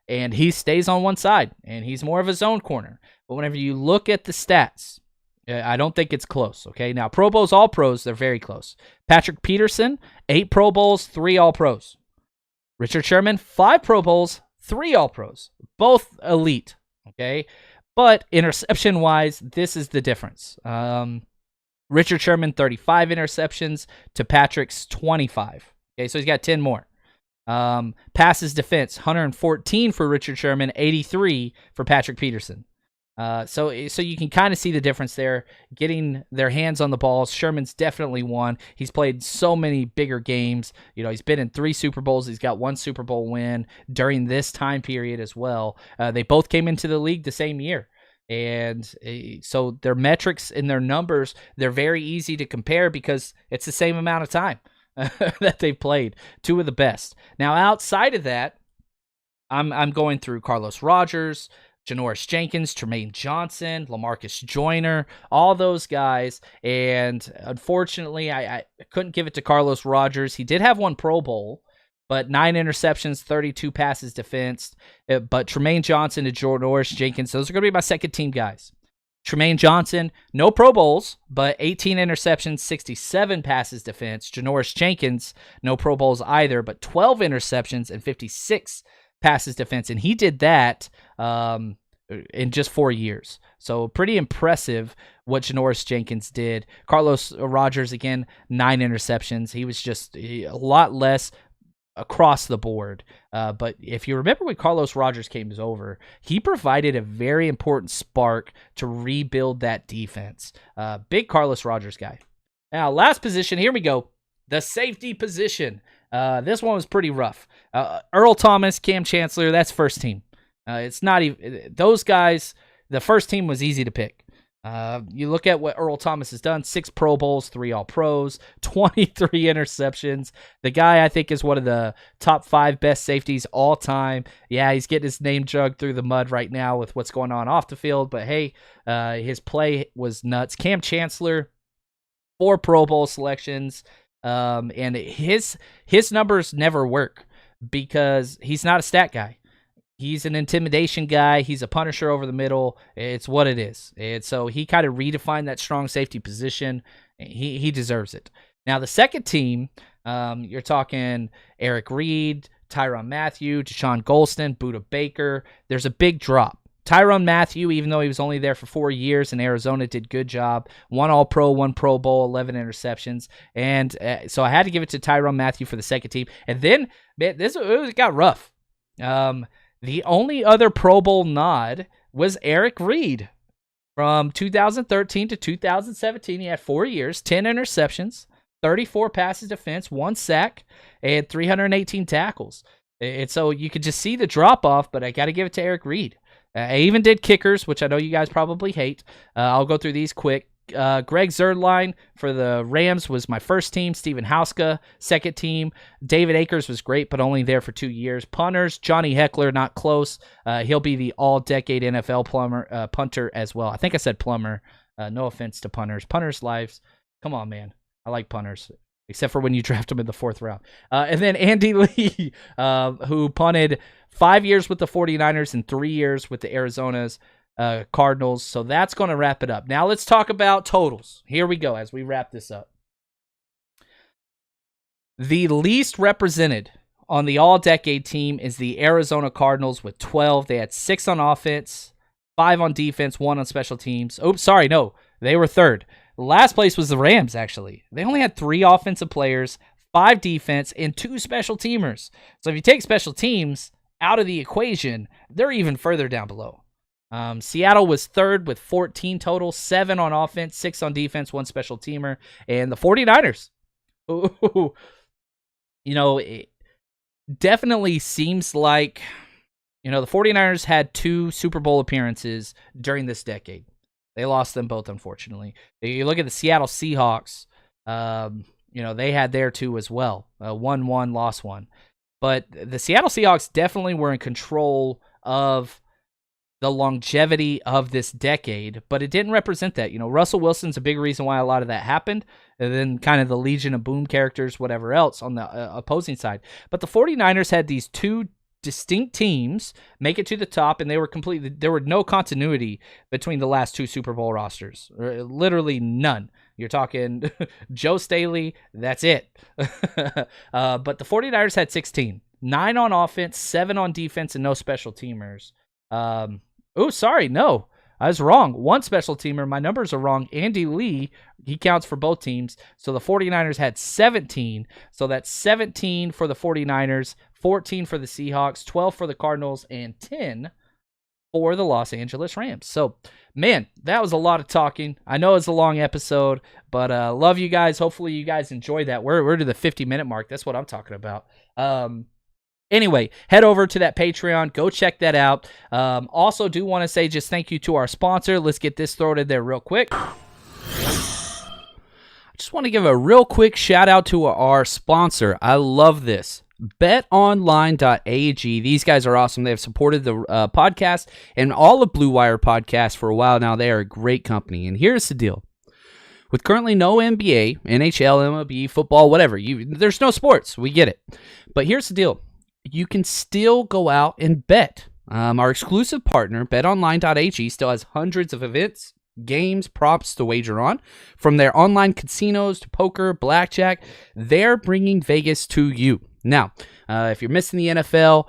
And he stays on one side, and he's more of a zone corner. But whenever you look at the stats, I don't think it's close, okay? Now, Pro Bowls, All-Pros, they're very close. Patrick Peterson, 8 Pro Bowls, 3 All-Pros. Richard Sherman, 5 Pro Bowls, 3 All-Pros. Both elite, okay? But interception-wise, this is the difference. Richard Sherman, 35 interceptions to Patrick's 25. Okay, so he's got 10 more. Passes defense, 114 for Richard Sherman, 83 for Patrick Peterson. So you can kind of see the difference there, getting their hands on the ball. Sherman's definitely won. He's played so many bigger games. He's been in 3 Super Bowls. He's got 1 Super Bowl win during this time period as well. They both came into the league the same year. And so their metrics and their numbers, they're very easy to compare because it's the same amount of time that they've played. 2 of the best. Now, outside of that, I'm going through Carlos Rogers, Janoris Jenkins, Tremaine Johnson, LaMarcus Joyner, all those guys. And unfortunately, I couldn't give it to Carlos Rogers. He did have 1 Pro Bowl, but 9 interceptions, 32 passes defensed. But Tremaine Johnson and Janoris Jenkins, those are going to be my second team guys. Tremaine Johnson, no Pro Bowls, but 18 interceptions, 67 passes defense. Janoris Jenkins, no Pro Bowls either, but 12 interceptions and 56 passes defense, and he did that in just 4 years. So pretty impressive what Janoris Jenkins did. Carlos Rogers, again, 9 interceptions. He was just a lot less across the board. But if you remember when Carlos Rogers came over, he provided a very important spark to rebuild that defense. Big Carlos Rogers guy. Now, last position, here we go. The safety position. This one was pretty rough. Earl Thomas, Cam Chancellor, that's first team. It's not even those guys. The first team was easy to pick. You look at what Earl Thomas has done: 6 Pro Bowls, 3 All-Pros, 23 interceptions. The guy, I think, is one of the top 5 best safeties all time. Yeah, he's getting his name dragged through the mud right now with what's going on off the field. But hey, his play was nuts. Cam Chancellor, 4 Pro Bowl selections. And his numbers never work because he's not a stat guy. He's an intimidation guy. He's a punisher over the middle. It's what it is. And so he kind of redefined that strong safety position. He deserves it. Now, the second team, you're talking Eric Reed, Tyrann Mathieu, Deshaun Golston, Budda Baker. There's a big drop. Tyrann Mathieu, even though he was only there for 4 years in Arizona, did good job. 1 All-Pro, 1 Pro Bowl, 11 interceptions. And so I had to give it to Tyrann Mathieu for the second team. And then, man, it got rough. The only other Pro Bowl nod was Eric Reed. From 2013 to 2017, he had 4 years, 10 interceptions, 34 passes defense, 1 sack, and 318 tackles. And so you could just see the drop-off, but I got to give it to Eric Reed. I even did kickers, which I know you guys probably hate. I'll go through these quick. Greg Zuerlein for the Rams was my first team. Steven Hauska, second team. David Akers was great, but only there for 2 years. Punters, Johnny Heckler, not close. He'll be the all-decade NFL punter as well. I think I said plumber. No offense to punters. Punters' lives. Come on, man. I like punters, except for when you draft them in the 4th round. And then Andy Lee, who punted 5 years with the 49ers and 3 years with the Arizona's Cardinals. So that's going to wrap it up. Now let's talk about totals. Here we go as we wrap this up. The least represented on the all-decade team is the Arizona Cardinals with 12. They had 6 on offense, 5 on defense, 1 on special teams. Oops, sorry, no. They were third. Last place was the Rams, actually. They only had 3 offensive players, 5 defense, and 2 special teamers. So if you take special teams out of the equation, they're even further down below. Seattle was third with 14 total, 7 on offense, 6 on defense, 1 special teamer. And the 49ers, ooh, it definitely seems like, the 49ers had 2 Super Bowl appearances during this decade. They lost them both, unfortunately. You look at the Seattle Seahawks, they had their 2 as well. Won 1, lost 1. But the Seattle Seahawks definitely were in control of the longevity of this decade, but it didn't represent that. Russell Wilson's a big reason why a lot of that happened, and then kind of the Legion of Boom characters, whatever else on the opposing side. But the 49ers had these 2 distinct teams make it to the top, and there were no continuity between the last 2 Super Bowl rosters. Literally none. You're talking Joe Staley, that's it. But the 49ers had 16. 9 on offense, 7 on defense, and no special teamers. No. I was wrong. 1 special teamer. My numbers are wrong. Andy Lee, he counts for both teams. So the 49ers had 17. So that's 17 for the 49ers, 14 for the Seahawks, 12 for the Cardinals, and 10 for the Los Angeles Rams. So, man, that was a lot of talking. I know it's a long episode, but love you guys. Hopefully you guys enjoyed that. We're to the 50-minute mark. That's what I'm talking about. Anyway, head over to that Patreon. Go check that out. Also, do want to say just thank you to our sponsor. Let's get this thrown in there real quick. I just want to give a real quick shout out to our sponsor. I love this. BetOnline.ag. These guys are awesome. They have supported the podcast and all of Blue Wire podcasts for a while now. They are a great company. And here's the deal. With currently no NBA, NHL, MLB, football, whatever, there's no sports. We get it. But here's the deal. You can still go out and bet. Our exclusive partner, BetOnline.ag, still has hundreds of events, games, props to wager on. From their online casinos to poker, blackjack, they're bringing Vegas to you. Now, if you're missing the NFL,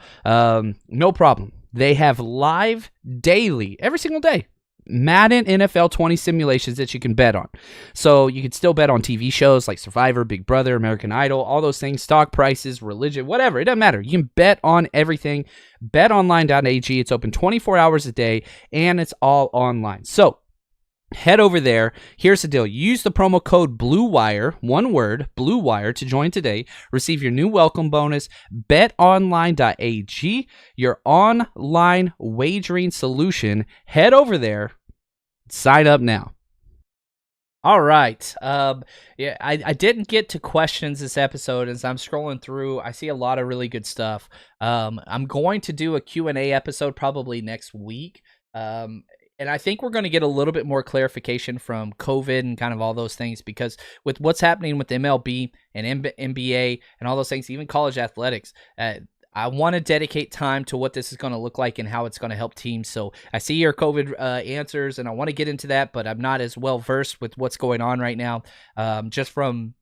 no problem. They have live daily, every single day, Madden NFL 20 simulations that you can bet on. So you can still bet on TV shows like Survivor, Big Brother, American Idol, all those things, stock prices, religion, whatever. It doesn't matter. You can bet on everything. BetOnline.ag. It's open 24 hours a day, and it's all online. So head over there. Here's the deal. Use the promo code BLUEWIRE, one word, BLUEWIRE, to join today. Receive your new welcome bonus. BetOnline.ag, your online wagering solution. Head over there. Sign up now. All right. I didn't get to questions this episode. As I'm scrolling through, I see a lot of really good stuff. I'm going to do a Q&A episode probably next week. And I think we're going to get a little bit more clarification from COVID and kind of all those things, because with what's happening with MLB and NBA and all those things, even college athletics, I want to dedicate time to what this is going to look like and how it's going to help teams. So I see your COVID answers, and I want to get into that, but I'm not as well versed with what's going on right now, just from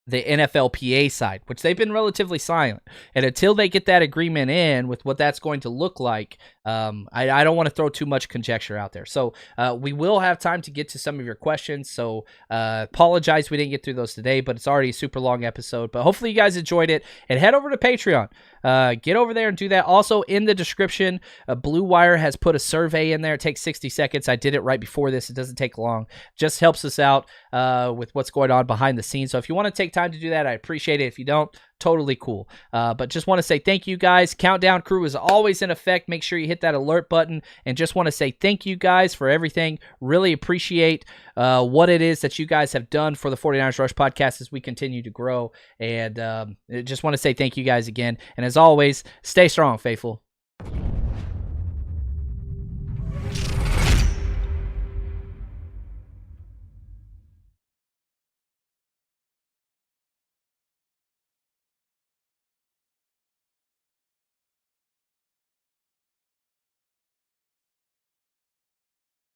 the NFLPA side, which they've been relatively silent. And until they get that agreement in with what that's going to look like, I don't want to throw too much conjecture out there. So we will have time to get to some of your questions. So apologize we didn't get through those today, but it's already a super long episode. But hopefully you guys enjoyed it. And head over to Patreon. Get over there and do that. Also, in the description, Blue Wire has put a survey in there. It takes 60 seconds. I did it right before this. It doesn't take long. Just helps us out with what's going on behind the scenes. So if you want to take time to do that, I appreciate it. If you don't, totally cool. But just want to say thank you guys. Countdown crew is always in effect. Make sure you hit that alert button, and just want to say thank you guys for everything. Really appreciate what it is that you guys have done for the 49ers Rush podcast as we continue to grow. And just want to say thank you guys again. And as always, stay strong, faithful.